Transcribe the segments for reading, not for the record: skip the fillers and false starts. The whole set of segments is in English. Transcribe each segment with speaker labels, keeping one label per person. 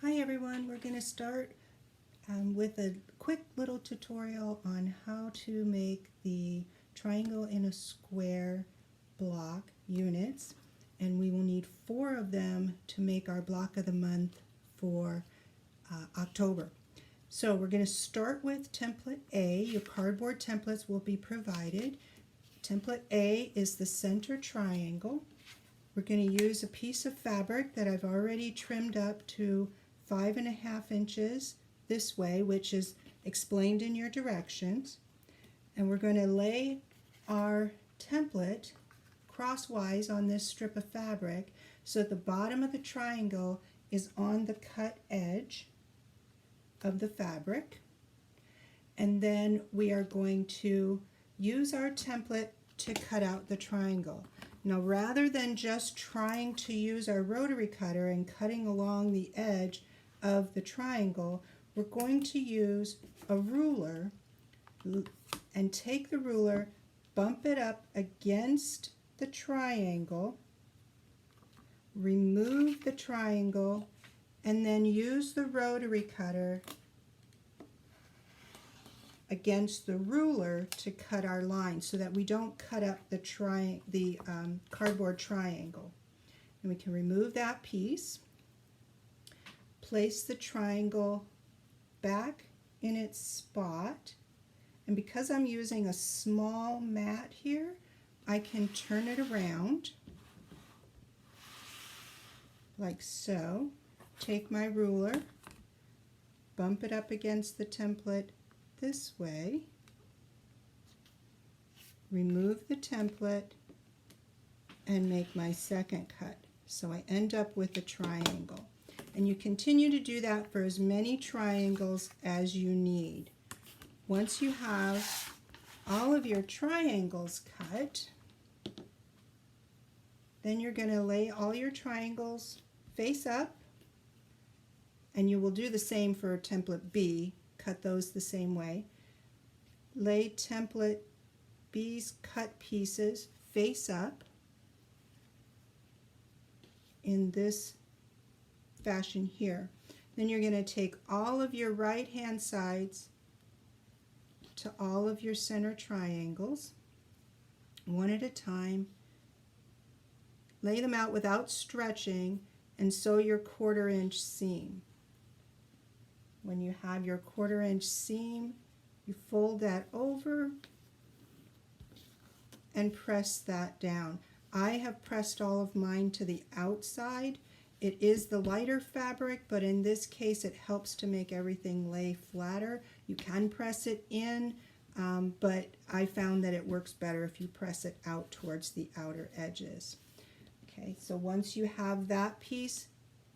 Speaker 1: Hi everyone, we're going to start with a quick little tutorial on how to make the triangle in a square block units, and we will need 4 of them to make our block of the month for October. So we're going to start with template A. Your cardboard templates will be provided. Template A is the center triangle. We're going to use a piece of fabric that I've already trimmed up to 5.5 inches this way, which is explained in your directions. And we're going to lay our template crosswise on this strip of fabric so that the bottom of the triangle is on the cut edge of the fabric. And then we are going to use our template to cut out the triangle. Now, rather than just trying to use our rotary cutter and cutting along the edge of the triangle, we're going to use a ruler and take the ruler, bump it up against the triangle, remove the triangle, and then use the rotary cutter against the ruler to cut our line so that we don't cut up the cardboard triangle. And we can remove that piece, place the triangle back in its spot, and because I'm using a small mat here, I can turn it around like so, take my ruler, bump it up against the template this way, remove the template, and make my second cut. So I end up with a triangle. And you continue to do that for as many triangles as you need. Once you have all of your triangles cut, then you're going to lay all your triangles face up, and you will do the same for template B. Cut those the same way. Lay template B's cut pieces face up in this fashion here. Then you're going to take all of your right hand sides to all of your center triangles, one at a time. Lay them out without stretching and sew your 1/4 inch seam. When you have your 1/4 inch seam, you fold that over and press that down. I have pressed all of mine to the outside. It is the lighter fabric, but in this case it helps to make everything lay flatter. You can press it in, but I found that it works better if you press it out towards the outer edges. Okay, so once you have that piece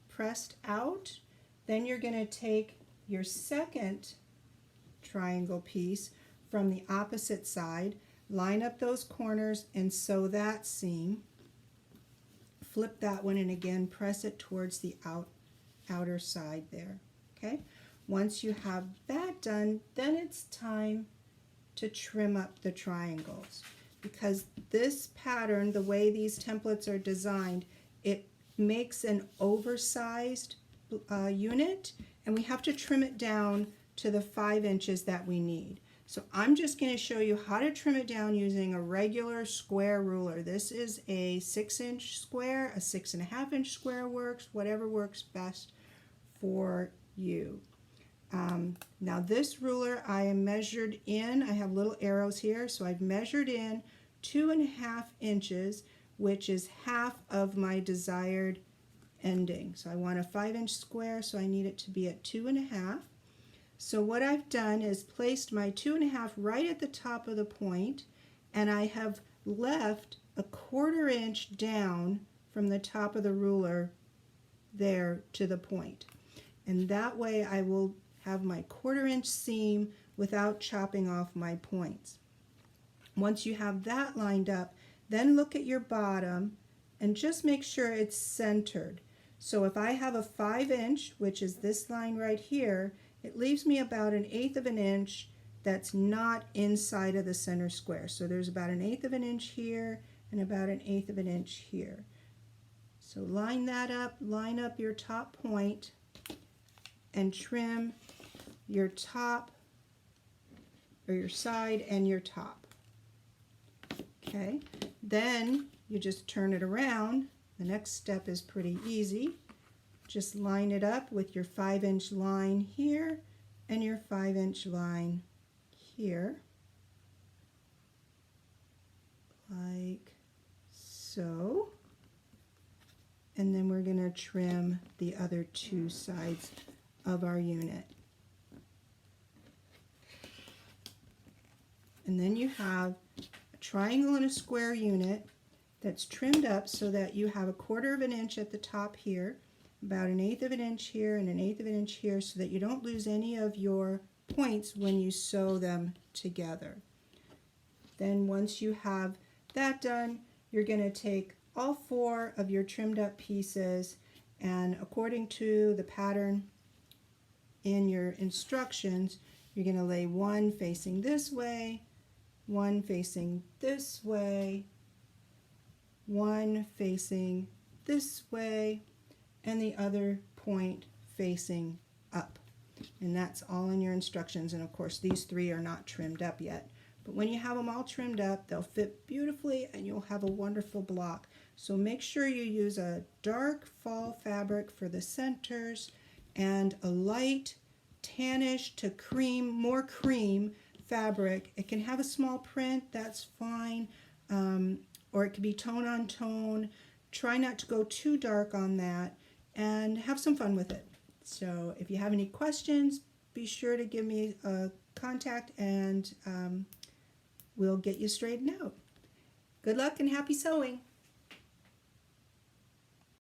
Speaker 1: pressed out, then you're going to take your second triangle piece from the opposite side, line up those corners and sew that seam. Flip that one and again press it towards the outer side there. Okay, once you have that done, then it's time to trim up the triangles, because this pattern, the way these templates are designed, it makes an oversized unit, and we have to trim it down to the 5 inches that we need. So I'm just going to show you how to trim it down using a regular square ruler. This is a 6-inch square, a 6.5 inch square works, whatever works best for you. Now this ruler I am measured in, I have little arrows here, so I've measured in 2.5 inches, which is half of my desired ending. So I want a 5-inch square, so I need it to be at 2.5. So what I've done is placed my 2.5 right at the top of the point, and I have left a 1/4 inch down from the top of the ruler there to the point. And that way I will have my 1/4 inch seam without chopping off my points. Once you have that lined up, then look at your bottom and just make sure it's centered. So if I have a 5 inch, which is this line right here, it leaves me about 1/8 of an inch that's not inside of the center square. So there's about 1/8 of an inch here and about 1/8 of an inch here. So line that up, line up your top point, and trim your top or your side and your top. Okay, then you just turn it around. The next step is pretty easy. Just line it up with your 5-inch line here and your 5-inch line here, like so. And then we're going to trim the other 2 sides of our unit. And then you have a triangle and a square unit that's trimmed up so that you have 1/4 of an inch at the top here, about 1/8 of an inch here, and 1/8 of an inch here, so that you don't lose any of your points when you sew them together. Then once you have that done, you're going to take all 4 of your trimmed up pieces, and according to the pattern in your instructions, you're going to lay one facing this way, one facing this way, one facing this way, and the other point facing up. And that's all in your instructions. And of course, these 3 are not trimmed up yet. But when you have them all trimmed up, they'll fit beautifully and you'll have a wonderful block. So make sure you use a dark fall fabric for the centers and a light tannish to cream, more cream fabric. It can have a small print, that's fine, or it could be tone on tone. Try not to go too dark on that and have some fun with it. So if you have any questions, be sure to give me a contact and we'll get you straightened out. Good luck and happy sewing!